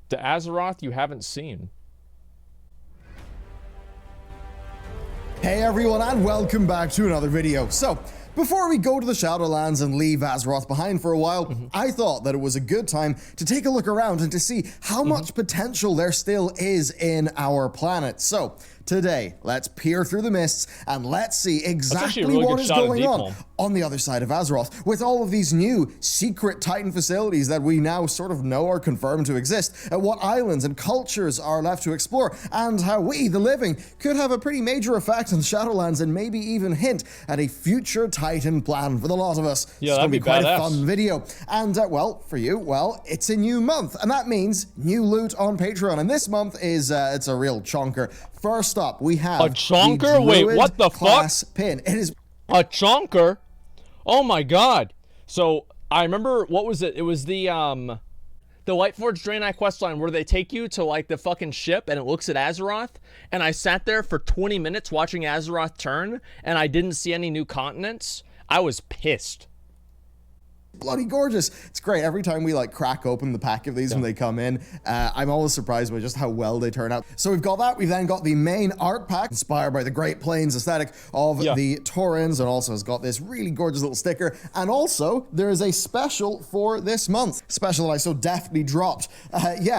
to Azeroth you haven't seen. Hey everyone, and welcome back to another video. So, before we go to the Shadowlands and leave Azeroth behind for a while, I thought that it was a good time to take a look around and to see how much potential there still is in our planet. So, today, let's peer through the mists and let's see exactly really what good is shot of going Deepholm. on the other side of Azeroth, with all of these new secret Titan facilities that we now sort of know are confirmed to exist, what islands and cultures are left to explore, and how we, the living, could have a pretty major effect on the Shadowlands and maybe even hint at a future Titan plan for the lot of us. Yeah, it's that'd gonna be quite badass. a fun video. And, well, for you, well, it's a new month, and that means new loot on Patreon, and this month is, it's a real chonker. First up, we have A chonker? Wait, what the fuck? class pin. It is A chonker? Oh my god. So, I remember, what was it? It was the Whiteforge Draenei questline where they take you to, like, the fucking ship and it looks at Azeroth. And I sat there for 20 minutes watching Azeroth turn and I didn't see any new continents. I was pissed. bloody gorgeous. It's great. Every time we like crack open the pack of these when they come in, I'm always surprised by just how well they turn out. So we've got that. We've then got the main art pack inspired by the Great Plains aesthetic of the Taurens, and also has got this really gorgeous little sticker. And also there is a special for this month. Special that I so deftly dropped.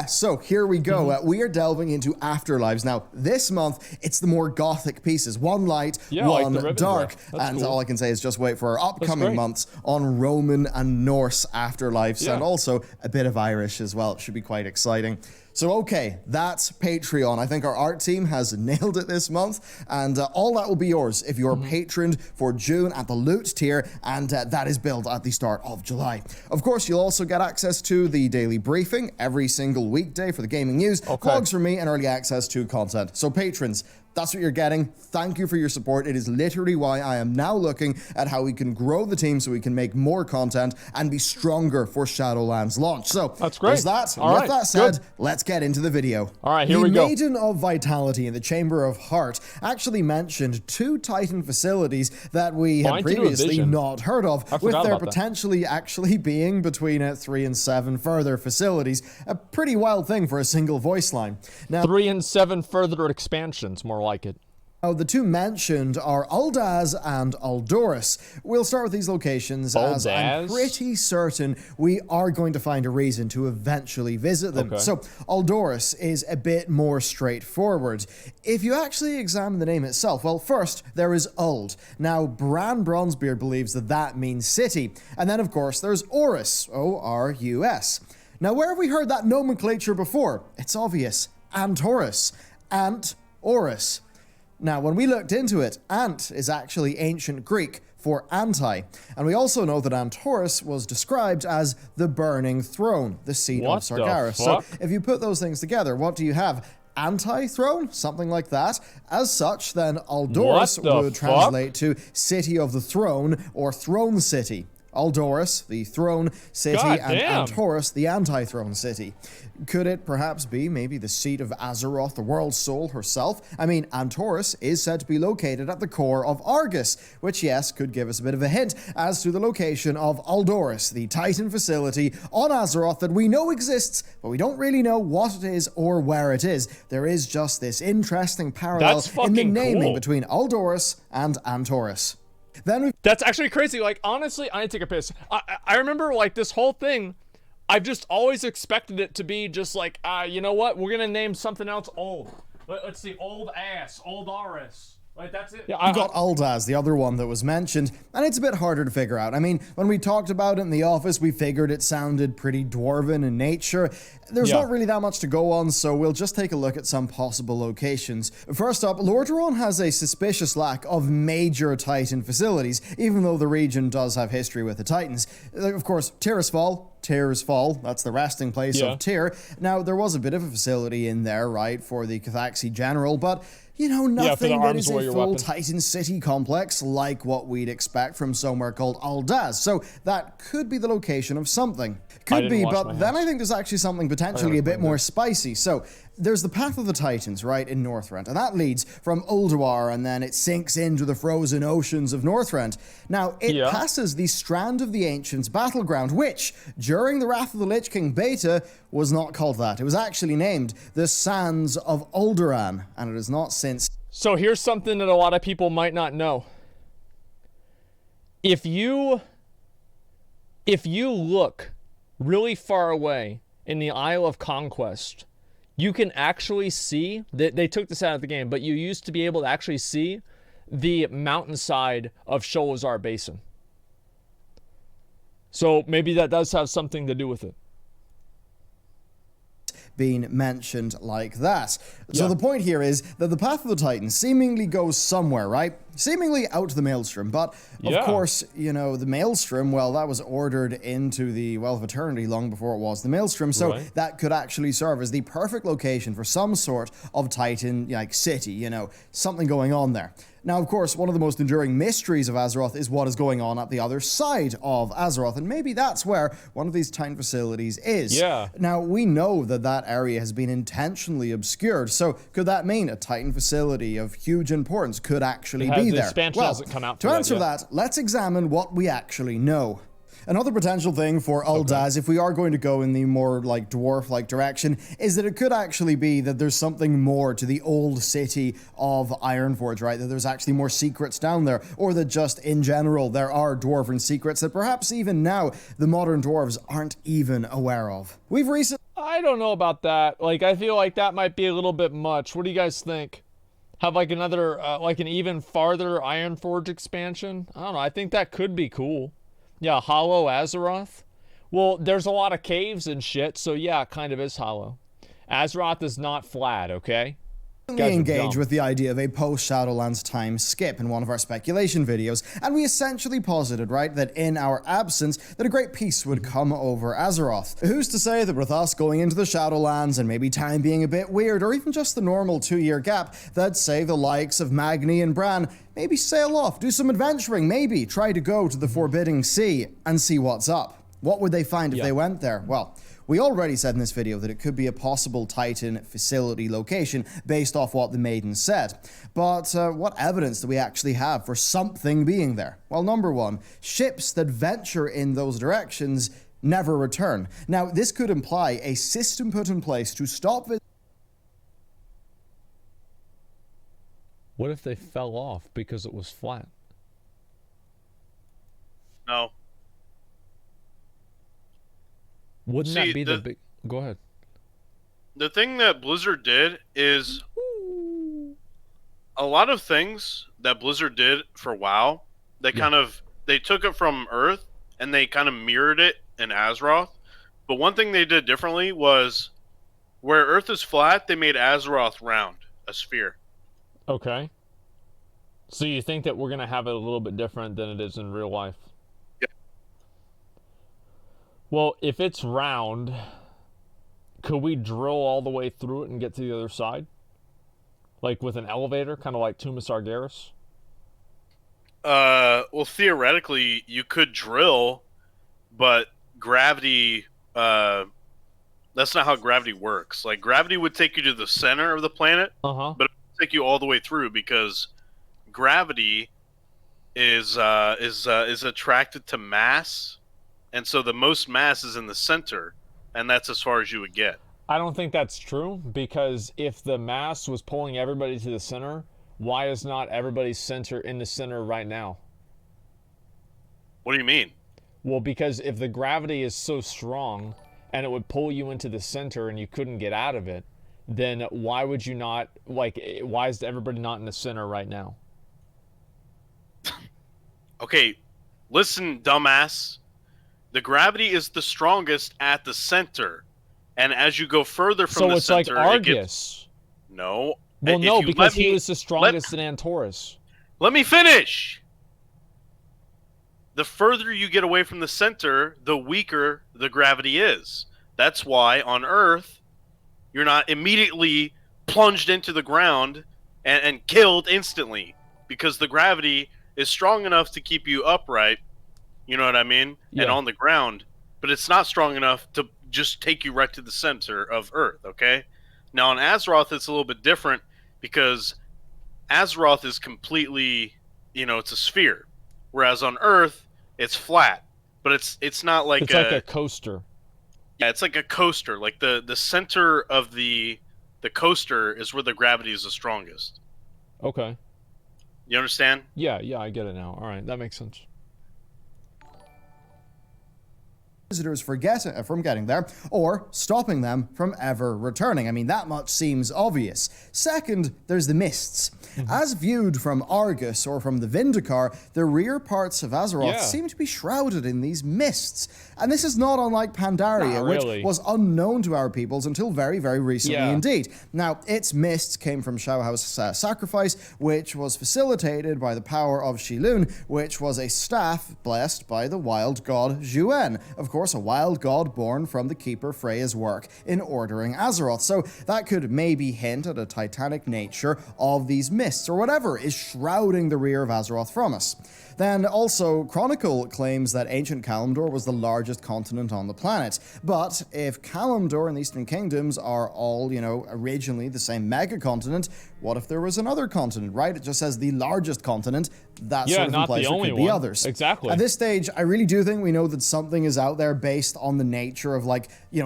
So here we go. We are delving into Afterlives. Now this month, it's the more gothic pieces. One light, one like dark. And cool. all I can say is just wait for our upcoming months on Roman and Norse afterlives, and also a bit of Irish as well. It should be quite exciting. So okay, that's Patreon. I think our art team has nailed it this month, and all that will be yours if you're patroned for June at the loot tier, and that is billed at the start of July. Of course, you'll also get access to the daily briefing every single weekday for the gaming news, vlogs from me, and early access to content. So patrons, that's what you're getting. Thank you for your support. It is literally why I am now looking at how we can grow the team so we can make more content and be stronger for Shadowlands launch. So that's great. There's that. With that said, let's get into the video. All right, here we go. The Maiden of Vitality in the Chamber of Heart actually mentioned 2 Titan facilities that we had previously not heard of, with there potentially actually being between 3 and 7 further facilities. A pretty wild thing for a single voice line. Now, 3 and 7 further expansions, more like it. Now, the 2 mentioned are Uldaz and Uldoris. We'll start with these locations as I'm pretty certain we are going to find a reason to eventually visit them. So, Uldoris is a bit more straightforward. If you actually examine the name itself, well, first, there is Uld. Now, Bran Bronzebeard believes that that means city. And then, of course, there's Orus, O-R-U-S. Now, where have we heard that nomenclature before? It's obvious. Antorus. Ant, Orus. Now, when we looked into it, Ant is actually ancient Greek for anti, and we also know that Antorus was described as the burning throne, the seat of Sargeras. So, if you put those things together, what do you have? Anti-throne? Something like that. As such, then Uldoris would translate to City of the Throne, or Throne City. Uldoris, the throne city, and Antorus, the anti-throne city. Could it perhaps be maybe the seat of Azeroth, the world soul herself? I mean, Antorus is said to be located at the core of Argus, which, yes, could give us a bit of a hint as to the location of Uldoris, the Titan facility on Azeroth that we know exists, but we don't really know what it is or where it is. There is just this interesting parallel in the naming between Uldoris and Antorus. That's actually crazy. Like, honestly, I need to take a piss. I remember, like, this whole thing, I've just always expected it to be just like, you know what? We're gonna name something else old. Let's see, Old Ass, Old Aris. Like, that's it. Yeah, We've got Uldaz, the other one that was mentioned, and it's a bit harder to figure out. I mean, when we talked about it in the office, we figured it sounded pretty dwarven in nature. There's not really that much to go on, so we'll just take a look at some possible locations. First up, Lordaeron has a suspicious lack of major Titan facilities, even though the region does have history with the Titans. Of course, Tyr's Fall, that's the resting place of Tyr. Now, there was a bit of a facility in there, right, for the Cathaxi General, but you know, nothing that is a full Titan city complex like what we'd expect from somewhere called Uldaz. So that could be the location of something. Could be, but then I think there's actually something potentially a bit more spicy. So there's the Path of the Titans, right, in Northrend, and that leads from Ulduar, and then it sinks into the frozen oceans of Northrend. Now, it passes the Strand of the Ancients battleground, which, during the Wrath of the Lich King beta, was not called that. It was actually named the Sands of Ulduran, and it has not since. So here's something that a lot of people might not know. If you look really far away in the Isle of Conquest, you can actually see that they took this out of the game, but you used to be able to actually see the mountainside of Sholazar Basin. So maybe that does have something to do with it. Being mentioned like that. So the point here is that the Path of the Titans seemingly goes somewhere, right? Seemingly out to the Maelstrom, but of course, you know, the Maelstrom, well, that was ordered into the Well of Eternity long before it was the Maelstrom, so that could actually serve as the perfect location for some sort of Titan, like, city, you know, something going on there. Now, of course, one of the most enduring mysteries of Azeroth is what is going on at the other side of Azeroth, and maybe that's where one of these Titan facilities is. Now, we know that that area has been intentionally obscured, so could that mean a Titan facility of huge importance could actually be there? Well, to answer that, let's examine what we actually know. Another potential thing for Uldaz, if we are going to go in the more like dwarf-like direction, is that it could actually be that there's something more to the old city of Ironforge, right? That there's actually more secrets down there, or that just in general there are dwarven secrets that perhaps even now the modern dwarves aren't even aware of. We've recently... I don't know about that. Like, I feel like that might be a little bit much. What do you guys think? Have like another, like an even farther Ironforge expansion? I don't know. I think that could be cool. Yeah, Hollow Azeroth. Well, there's a lot of caves and shit, so yeah, it kind of is hollow. Azeroth is not flat, okay? We engage with the idea of a post-Shadowlands time skip in one of our speculation videos, and we essentially posited, right, that in our absence, that a great peace would come over Azeroth. Who's to say that with us going into the Shadowlands and maybe time being a bit weird, or even just the normal 2-year gap, that say the likes of Magni and Bran maybe sail off, do some adventuring, maybe try to go to the Forbidding Sea and see what's up. What would they find if they went there? Well, we already said in this video that it could be a possible Titan facility location based off what the Maiden said. But what evidence do we actually have for something being there? Well, number one, ships that venture in those directions never return. Now, this could imply a system put in place to stop it. What if they fell off because it was flat? No. Wouldn't that be the big... Go ahead. The thing that Blizzard did is... a lot of things that Blizzard did for WoW, they they took it from Earth and they kind of mirrored it in Azeroth. But one thing they did differently was where Earth is flat, they made Azeroth round, a sphere. Okay. So you think that we're going to have it a little bit different than it is in real life? Yeah. Well, if it's round, could we drill all the way through it and get to the other side? Like with an elevator, kind of like Tomb of Sargeras? Well, theoretically, you could drill, but gravity, that's not how gravity works. Like, gravity would take you to the center of the planet, but it would take you all the way through because gravity is attracted to mass, and so the most mass is in the center, and that's as far as you would get. I don't think that's true, because if the mass was pulling everybody to the center, why is not everybody's center in the center right now? What do you mean? Well, because if the gravity is so strong and it would pull you into the center and you couldn't get out of it, then why would you not, like, why is everybody not in the center right now? Okay, listen, dumbass. The gravity is the strongest at the center. And as you go further from the center... So it's like Argus. No. Well, no, because he was the strongest in Antorus. Let me finish! The further you get away from the center, the weaker the gravity is. That's why on Earth, you're not immediately plunged into the ground and killed instantly. Because the gravity is strong enough to keep you upright, you know what I mean? Yeah. And on the ground. But it's not strong enough to just take you right to the center of Earth, okay? Now on Azeroth, it's a little bit different because Azeroth is completely, it's a sphere, whereas on Earth it's flat, but it's not like it's like a coaster. Yeah, it's like a coaster. Like the center of the coaster is where the gravity is the strongest. Okay. You understand? Yeah, I get it now. All right, that makes sense. Visitors from getting there, or stopping them from ever returning. I mean, that much seems obvious. Second, there's the mists. As viewed from Argus or from the Vindicar, the rear parts of Azeroth seem to be shrouded in these mists. And this is not unlike Pandaria, which was unknown to our peoples until very, very recently indeed. Now, its mists came from Shauha's sacrifice, which was facilitated by the power of Shilun, which was a staff blessed by the wild god Zhuen. Of course, a wild god born from the Keeper Freya's work in ordering Azeroth. So that could maybe hint at a titanic nature of these mists, or whatever is shrouding the rear of Azeroth from us. Then also, Chronicle claims that ancient Kalimdor was the largest continent on the planet. But if Kalimdor and the Eastern Kingdoms are all, originally the same megacontinent, what if there was another continent, right? It just says the largest continent. That sort of implies there could be others. Exactly. At this stage, I really do think we know that something is out there based on the nature of,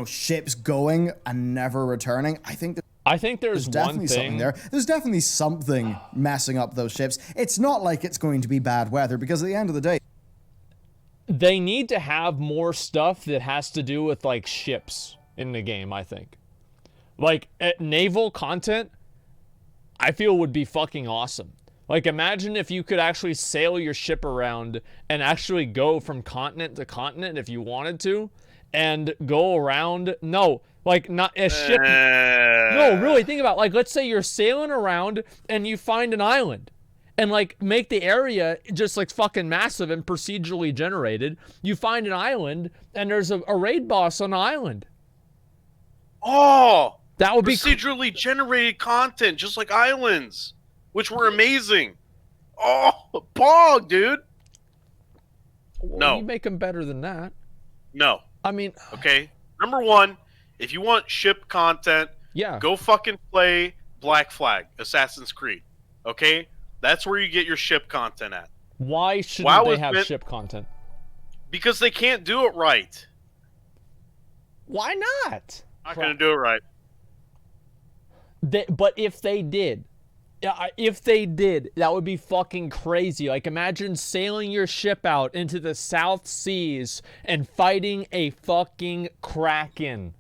ships going and never returning. I think there's definitely something there. There's definitely something messing up those ships. It's not like it's going to be bad weather, because at the end of the day, they need to have more stuff that has to do with, ships in the game, I think. Naval content, I feel would be fucking awesome. Imagine if you could actually sail your ship around and actually go from continent to continent if you wanted to, and go around. Not a ship. No, really, think about let's say you're sailing around and you find an island, and make the area just fucking massive and procedurally generated. You find an island and there's a raid boss on the island. Oh, that would be procedurally generated content, just like islands, which were amazing. Oh, bog, dude. Well, no, you make them better than that. No, I mean, okay. Number one, if you want ship content, go fucking play Black Flag, Assassin's Creed. Okay? That's where you get your ship content at. Why shouldn't they have ship content? Because they can't do it right. Why not? Not going to do it right. But if they did, that would be fucking crazy. Imagine sailing your ship out into the South Seas and fighting a fucking kraken.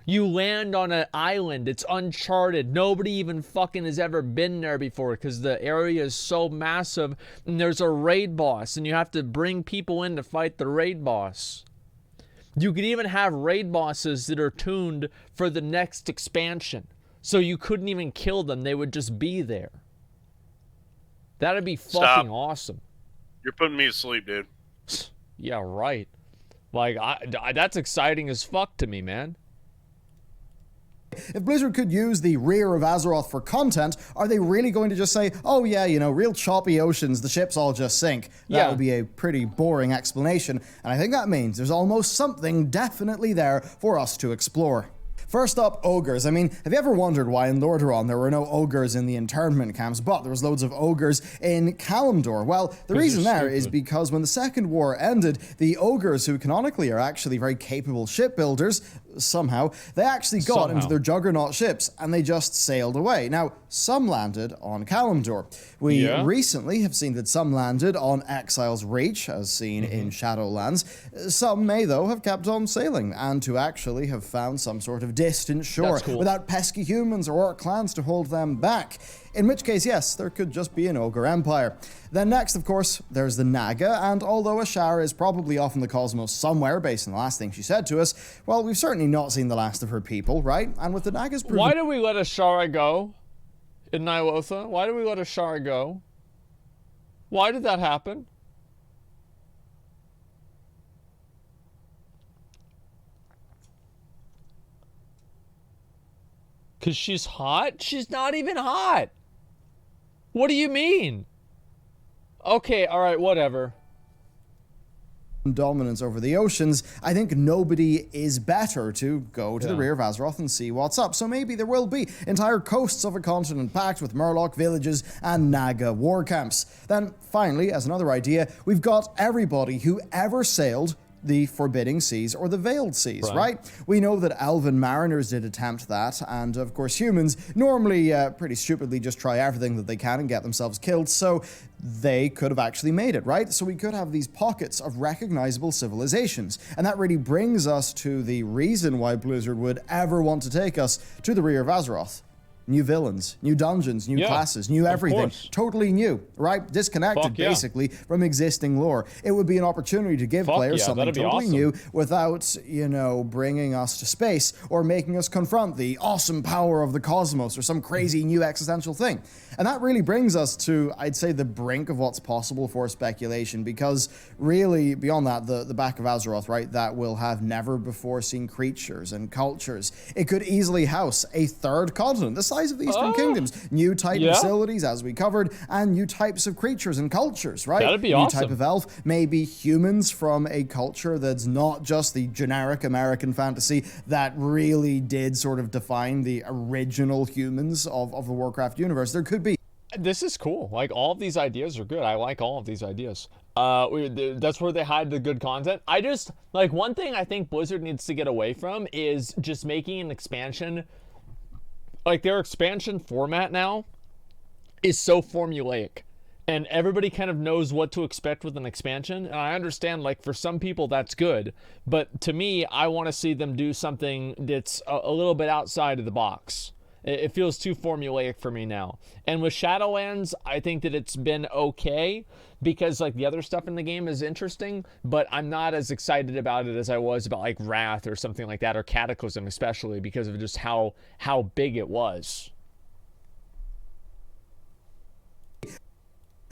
You land on an island, it's uncharted, nobody even fucking has ever been there before because the area is so massive, and there's a raid boss, and you have to bring people in to fight the raid boss. You could even have raid bosses that are tuned for the next expansion, so you couldn't even kill them, they would just be there. That'd be fucking awesome. You're putting me to sleep, dude. Yeah, right. That's exciting as fuck to me, man. If Blizzard could use the rear of Azeroth for content, are they really going to just say, oh yeah, real choppy oceans, the ships all just sink? That would be a pretty boring explanation, and I think that means there's almost something definitely there for us to explore. First up, ogres. I mean, have you ever wondered why in Lordaeron there were no ogres in the internment camps, but there was loads of ogres in Kalimdor? Well, the reason there is because when the Second War ended, the ogres, who canonically are actually very capable shipbuilders, somehow, they actually got into their juggernaut ships and they just sailed away. Now, some landed on Kalimdor. We recently have seen that some landed on Exile's Reach, as seen in Shadowlands. Some may, though, have kept on sailing and to actually have found some sort of distant shore without pesky humans or orc clans to hold them back. In which case, yes, there could just be an ogre empire. Then next, of course, there's the Naga, and although Ashara is probably off in the cosmos somewhere based on the last thing she said to us, well, we've certainly not seen the last of her people, right? And with the Naga's Why did we let Ashara go in Ny'alotha? Why did we let Ashara go? Why did that happen? Because she's hot? She's not even hot. What do you mean? Okay, alright, whatever. dominance over the oceans, I think nobody is better to go to the rear of Azeroth and see what's up. So maybe there will be entire coasts of a continent packed with Murloc villages and Naga war camps. Then finally, as another idea, we've got everybody who ever sailed the Forbidding Seas or the Veiled Seas, right? We know that elven mariners did attempt that, and of course humans normally pretty stupidly just try everything that they can and get themselves killed, so they could have actually made it, right? So we could have these pockets of recognizable civilizations, and that really brings us to the reason why Blizzard would ever want to take us to the rear of Azeroth. New villains, new dungeons, new classes, new everything. Totally new, right? Disconnected, basically, from existing lore. It would be an opportunity to give players something totally new without, you know, bringing us to space or making us confront the awesome power of the cosmos or some crazy new existential thing. And that really brings us to, I'd say, the brink of what's possible for speculation, because really, beyond that, the back of Azeroth, right, that will have never before seen creatures and cultures. It could easily house a third continent, the size of the Eastern Kingdoms, new type facilities, as we covered, and new types of creatures and cultures, right? That'd be new type of elf, maybe humans from a culture that's not just the generic American fantasy that really did sort of define the original humans of the Warcraft universe. There could be. This is cool. Like, all of these ideas are good. I like all of these ideas. That's where they hide the good content. I just, like, one thing I think Blizzard needs to get away from is just making an expansion. Like, their expansion format now is so formulaic, and everybody kind of knows what to expect with an expansion. And I understand, like, for some people that's good, but to me, I want to see them do something that's a little bit outside of the box. It feels too formulaic for me now. And with Shadowlands, I think that it's been okay because, like, the other stuff in the game is interesting, but I'm not as excited about it as I was about, like, Wrath or something like that, or Cataclysm especially, because of just how big it was.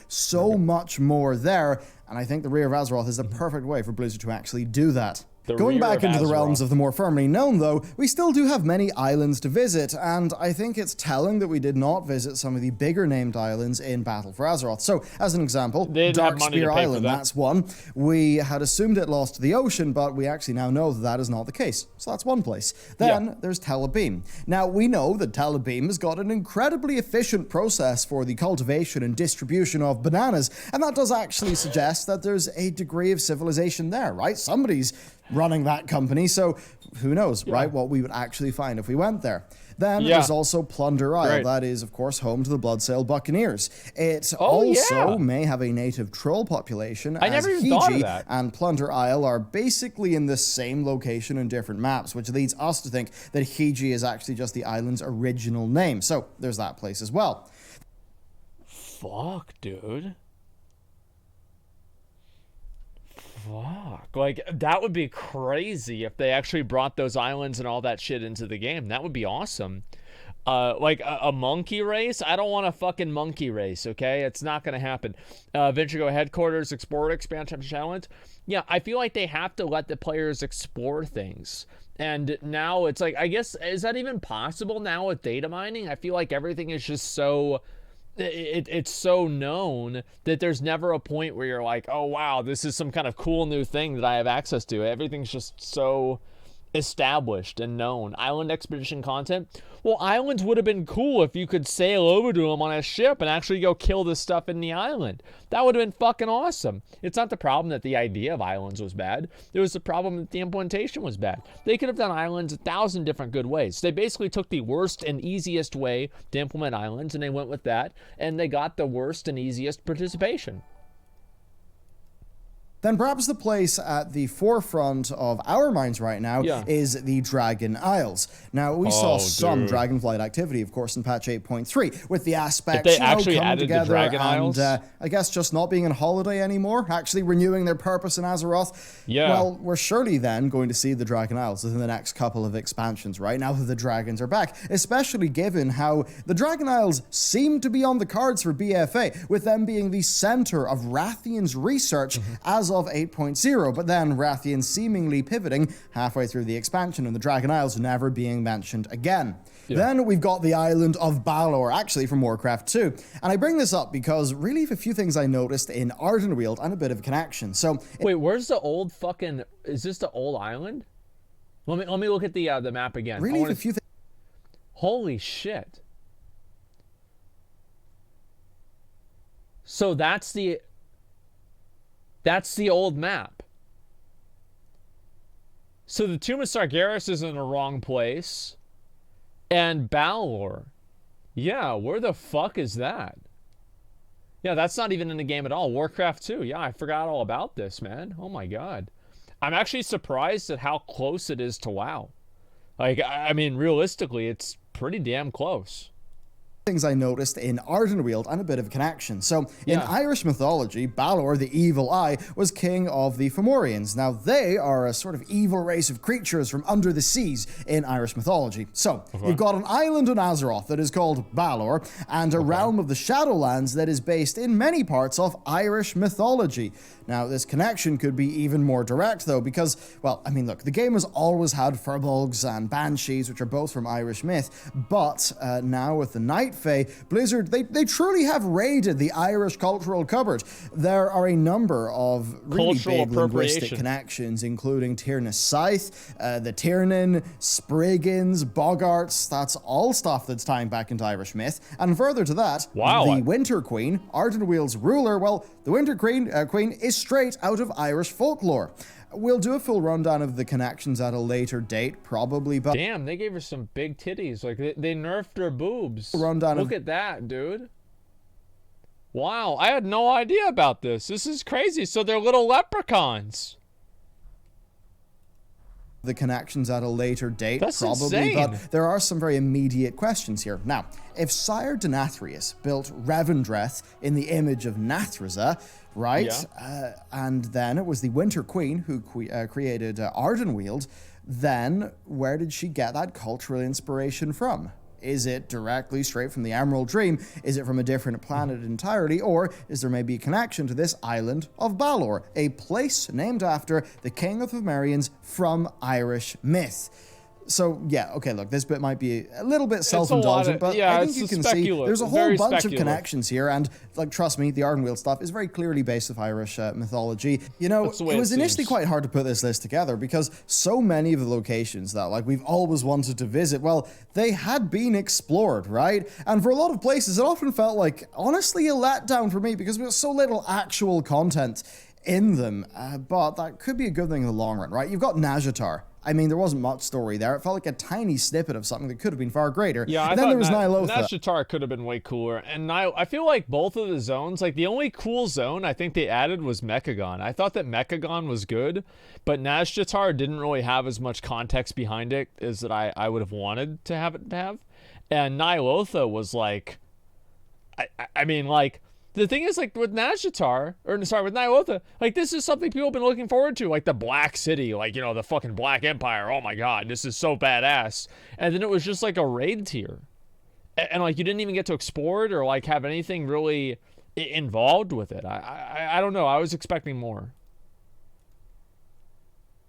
So much more there, and I think the Rear of Azeroth is the perfect way for Blizzard to actually do that. Going back into the realms of the more firmly known, though, we still do have many islands to visit, and I think it's telling that we did not visit some of the bigger named islands in Battle for Azeroth. So, as an example, Darkspear Island, that's one. We had assumed it lost to the ocean, but we actually now know that that is not the case. So that's one place. Then there's Tel Abyim. Now, we know that Tel Abyim has got an incredibly efficient process for the cultivation and distribution of bananas, and that does actually suggest that there's a degree of civilization there, right? Somebody's running that company, so who knows, right, what we would actually find if we went there. Then there's also Plunder Isle. That is, of course, home to the Bloodsail Buccaneers. It also may have a native troll population, as Hiji and Plunder Isle are basically in the same location in different maps, which leads us to think that Hiji is actually just the island's original name. So there's that place as well. Fuck, dude. Fuck. Like, that would be crazy if they actually brought those islands and all that shit into the game. That would be awesome. Like, a monkey race? I don't want a fucking monkey race, okay? It's not gonna happen. Venture Headquarters, Explorer Expansion Challenge. Yeah, I feel like they have to let the players explore things. And now it's like, I guess, is that even possible now with data mining? I feel like everything is just so... It's so known that there's never a point where you're like, oh wow, this is some kind of cool new thing that I have access to. Everything's just so established and known. Island expedition content. Well, islands would have been cool if you could sail over to them on a ship and actually go kill this stuff in the island. That would have been fucking awesome. It's not the problem that the idea of islands was bad. It was the problem that the implementation was bad. They could have done islands 1,000 different good ways. They basically took the worst and easiest way to implement islands, and they went with that, and they got the worst and easiest participation. Then perhaps the place at the forefront of our minds right now is the Dragon Isles. Now, we saw some Dragonflight activity, of course, in patch 8.3, with the aspects they actually coming added together the Dragon Isles? and I guess just not being on holiday anymore, actually renewing their purpose in Azeroth. Well, we're surely then going to see the Dragon Isles within the next couple of expansions, right? Now that the dragons are back, especially given how the Dragon Isles seem to be on the cards for BFA, with them being the center of Rathian's research as as of 8.0, but then Rathian seemingly pivoting halfway through the expansion and the Dragon Isles never being mentioned again. Yeah. Then we've got the island of Bellular, actually from Warcraft 2. And I bring this up because really a few things I noticed in Ardenweald and a bit of a connection. So wait, where's the old fucking, is this the old island? Let me look at the map again. Really a few things. Holy shit. So that's the old map. So the Tomb of Sargeras is in the wrong place. And Bellular. Yeah, where the fuck is that? Yeah, that's not even in the game at all. Warcraft 2. Yeah, I forgot all about this, man. Oh my god. I'm actually surprised at how close it is to WoW. Like, I mean, realistically, it's pretty damn close. Things I noticed in Ardenweald and a bit of a connection. So in Irish mythology, Balor, the evil eye, was king of the Fomorians. Now they are a sort of evil race of creatures from under the seas in Irish mythology. So you've got an island on Azeroth that is called Balor, and a realm of the Shadowlands that is based in many parts of Irish mythology. Now this connection could be even more direct though, because, well, I mean, look, the game has always had furbolgs and banshees, which are both from Irish myth, but now with the Night Fae, Blizzard, they truly have raided the Irish cultural cupboard. There are a number of really big linguistic connections, including Tyrnus Scythe, the Tiernan, Spriggans, Boggarts. That's all stuff that's tying back into Irish myth. And further to that, the Winter Queen, Ardenweald's ruler, well, the Winter Queen is straight out of Irish folklore. We'll do a full rundown of the connections at a later date, probably, but... Damn, they gave her some big titties. Like, they nerfed her boobs. Look at that, dude. Wow, I had no idea about this. This is crazy. So they're little leprechauns. The connections at a later date, that's probably, insane. But there are some very immediate questions here. Now, if Sire Denathrius built Revendreth in the image of Nathraza, right? Yeah. And then it was the Winter Queen who created Ardenweald, then where did she get that cultural inspiration from? Is it directly straight from the Emerald Dream? Is it from a different planet entirely? Or is there maybe a connection to this island of Balor, a place named after the King of the Fomorians from Irish myth? So, yeah, okay, look, this bit might be a little bit self-indulgent, but I think you can see there's a whole bunch of connections here, and, like, trust me, the Ardenweald stuff is very clearly based off Irish mythology. You know, it was initially quite hard to put this list together, because so many of the locations that, like, we've always wanted to visit, well, they had been explored, right? And for a lot of places, it often felt like, honestly, a letdown for me, because there was so little actual content in them, but that could be a good thing in the long run, right? You've got Nazjatar. I mean, there wasn't much story there. It felt like a tiny snippet of something that could have been far greater. Yeah, and then there was Ny'alotha. Nazjatar could have been way cooler. And I feel like both of the zones, like the only cool zone I think they added was Mechagon. I thought that Mechagon was good, but Nazjatar didn't really have as much context behind it as that I would have wanted to have it to have. And Ny'alotha was like, I mean, like, the thing is, like, with Nazjatar, or sorry, with Ny'alotha, like, this is something people have been looking forward to, like the Black City, like, you know, the fucking Black Empire. Oh my god, this is so badass. And then it was just like a raid tier, and like you didn't even get to explore it or like have anything really involved with it. I don't know. I was expecting more.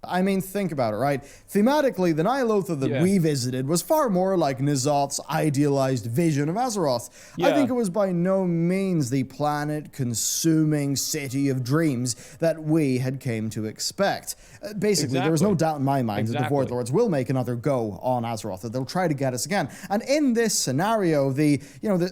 I mean, think about it, right? Thematically, the Ny'alotha that we visited was far more like N'Zoth's idealized vision of Azeroth. I think it was by no means the planet-consuming city of dreams that we had came to expect. Basically, there was no doubt in my mind that the Void Lords will make another go on Azeroth, that they'll try to get us again. And in this scenario, the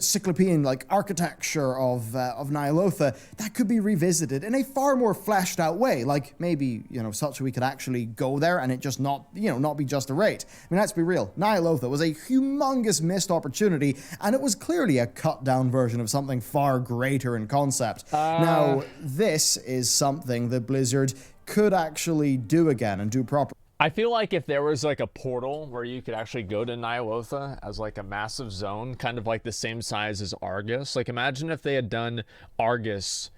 Cyclopean like architecture of Ny'alotha, that could be revisited in a far more fleshed out way, like maybe, such that we could actually go there and it just not be just a raid. I mean, let's be real. Ny'alotha was a humongous missed opportunity, and it was clearly a cut down version of something far greater in concept. Now, this is something that Blizzard could actually do again and do properly. I feel like if there was like a portal where you could actually go to Ny'alotha as like a massive zone, kind of like the same size as Argus. Like, imagine if they had done Argus,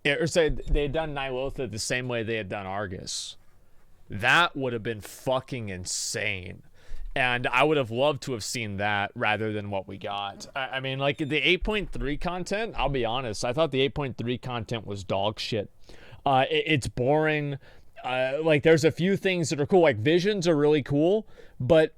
or say they had done Ny'alotha the same way they had done Argus. That would have been fucking insane. And I would have loved to have seen that rather than what we got. I mean, like, the 8.3 content, I'll be honest, I thought the 8.3 content was dog shit. It's boring. Like there's a few things that are cool, like visions are really cool, but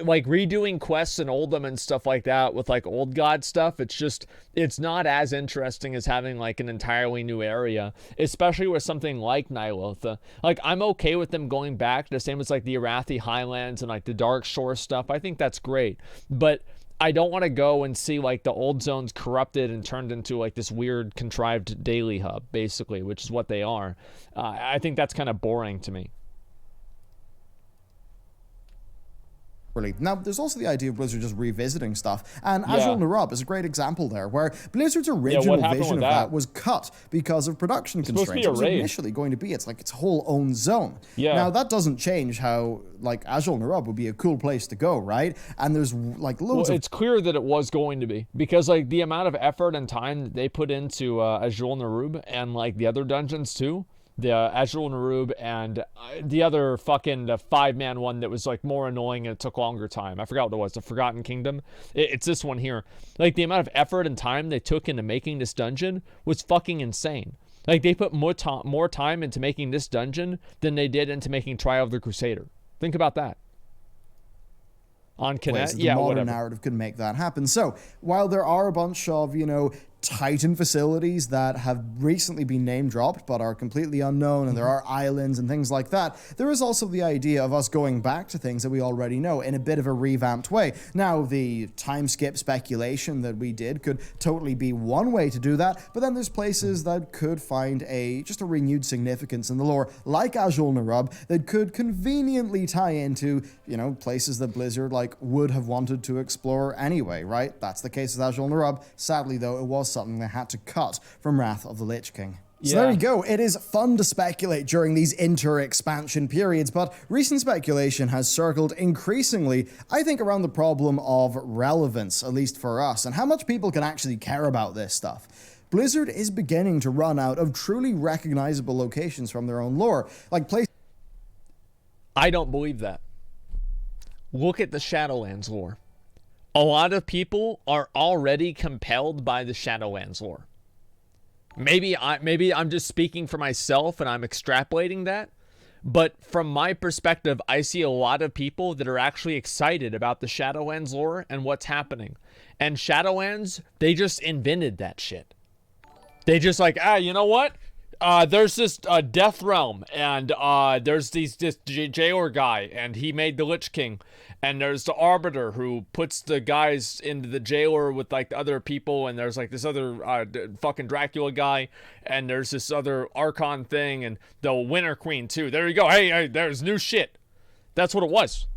like redoing quests and Oldham and stuff like that with like old god stuff, it's not as interesting as having like an entirely new area, especially with something like Nyloth. Like I'm okay with them going back the same as like the Arathi Highlands and like the Dark Shore stuff. I think that's great, but I don't want to go and see like the old zones corrupted and turned into like this weird contrived daily hub, basically, which is what they are. I think that's kind of boring to me. Now, there's also the idea of Blizzard just revisiting stuff, and Azul Narub is a great example there, where Blizzard's original vision of that was cut because of production constraints. It was initially going to be its whole own zone. Now, that doesn't change how, like, Azul Narub would be a cool place to go, right? And there's, like, loads of... It's clear that it was going to be, because, like, the amount of effort and time that they put into Azul Narub and, like, the other dungeons, too, the Azul Narub and the other fucking 5-man one that was like more annoying and it took longer time. I forgot what it was. The Forgotten Kingdom. It's this one here. Like the amount of effort and time they took into making this dungeon was fucking insane. Like they put more time into making this dungeon than they did into making Trial of the Crusader. Think about that. On Connect, the modern narrative could make that happen. So while there are a bunch of, you know, Titan facilities that have recently been name dropped but are completely unknown, and there are islands and things like that, there is also the idea of us going back to things that we already know in a bit of a revamped way. Now, the time skip speculation that we did could totally be one way to do that, but then there's places that could find just a renewed significance in the lore, like Azul Narub, that could conveniently tie into, you know, places that Blizzard like would have wanted to explore anyway, right? That's the case with Azul Narub. Sadly, though, it was something they had to cut from Wrath of the Lich King. So there you go. It is fun to speculate during these inter-expansion periods, but recent speculation has circled increasingly, I think, around the problem of relevance, at least for us, and how much people can actually care about this stuff. Blizzard is beginning to run out of truly recognizable locations from their own lore, like places... I don't believe that. Look at the Shadowlands lore. A lot of people are already compelled by the Shadowlands lore. Maybe I'm just speaking for myself and I'm extrapolating that, but from my perspective, I see a lot of people that are actually excited about the Shadowlands lore and what's happening. And Shadowlands, they just invented that shit. They just like, you know what? There's this Death Realm, and there's this Jailor guy, and he made the Lich King. And there's the Arbiter who puts the guys into the Jailor with like the other people, and there's like this other fucking Dracula guy, and there's this other Archon thing, and the Winter Queen too. There you go. Hey, there's new shit. That's what it was.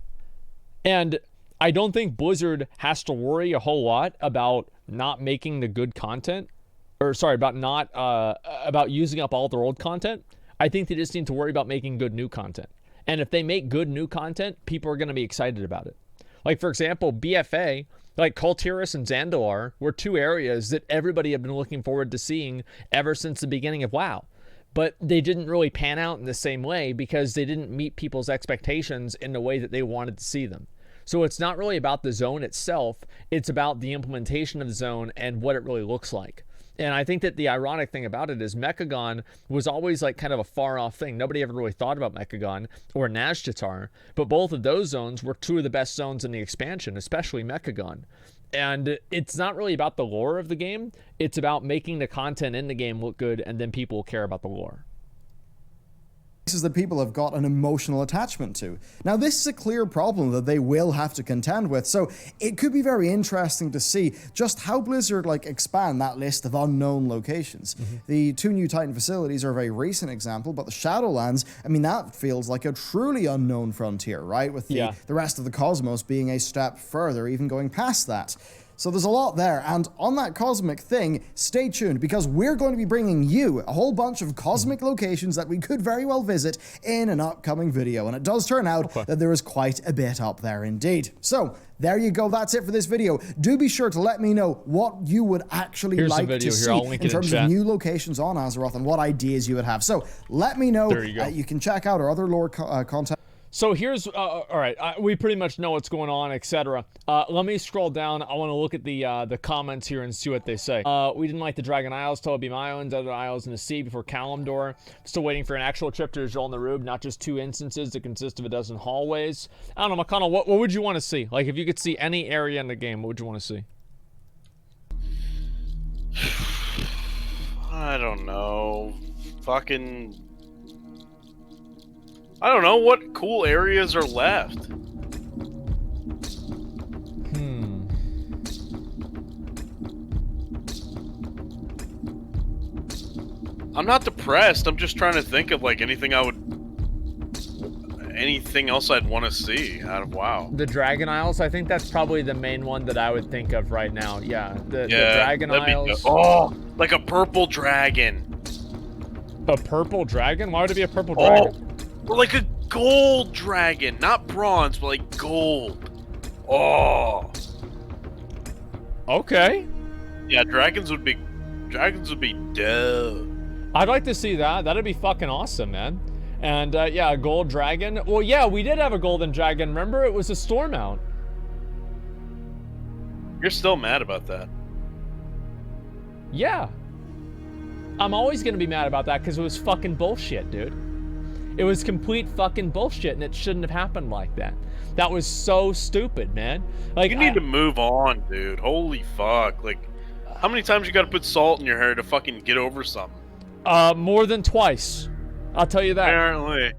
And I don't think Blizzard has to worry a whole lot about not making the good content. Or sorry, about not about using up all their old content. I think they just need to worry about making good new content. And if they make good new content, people are going to be excited about it. Like, for example, BFA, like Kul Tiras and Zandalar were two areas that everybody had been looking forward to seeing ever since the beginning of WoW. But they didn't really pan out in the same way because they didn't meet people's expectations in the way that they wanted to see them. So it's not really about the zone itself. It's about the implementation of the zone and what it really looks like. And I think that the ironic thing about it is Mechagon was always like kind of a far off thing. Nobody ever really thought about Mechagon or Nazjatar, but both of those zones were two of the best zones in the expansion, especially Mechagon. And it's not really about the lore of the game. It's about making the content in the game look good, and then people will care about the lore. That people have got an emotional attachment to. Now, this is a clear problem that they will have to contend with, so it could be very interesting to see just how Blizzard expand that list of unknown locations. The two new Titan facilities are a very recent example, but the Shadowlands, I mean, that feels like a truly unknown frontier, right? With the rest of the cosmos being a step further, even going past that. So there's a lot there, and on that cosmic thing, stay tuned, because we're going to be bringing you a whole bunch of cosmic locations that we could very well visit in an upcoming video, and it does turn out that there is quite a bit up there indeed. So, there you go, that's it for this video. Do be sure to let me know what you would actually like to see in terms of new locations on Azeroth and what ideas you would have. So, let me know. There you go. You can check out our other lore content. So here's, all right, we pretty much know what's going on, etc. Let me scroll down. I want to look at the comments here and see what they say. We didn't like the Dragon Isles, Toby Islands, other isles in the sea before Kalimdor. Still waiting for an actual trip to Jol Narub, not just 2 instances that consist of a dozen hallways. I don't know, McConnell, what would you want to see? Like, if you could see any area in the game, what would you want to see? I don't know. Fucking... I don't know what cool areas are left. I'm not depressed. I'm just trying to think of like anything else I'd want to see out of WoW. The Dragon Isles, I think that's probably the main one that I would think of right now. Yeah, the Dragon Isles. Oh, like a purple dragon. A purple dragon? Why would it be a purple dragon? Or like a gold dragon, not bronze, but like gold. Oh. Okay. Yeah, dragons would be dope. I'd like to see that. That'd be fucking awesome, man. And yeah, a gold dragon. Well, yeah, we did have a golden dragon. Remember, it was a Stormount. You're still mad about that? Yeah. I'm always gonna be mad about that because it was fucking bullshit, dude. It was complete fucking bullshit, and it shouldn't have happened like that. That was so stupid, man. Like, you need to move on, dude. Holy fuck. Like, how many times you gotta put salt in your hair to fucking get over something? More than twice. I'll tell you that. Apparently.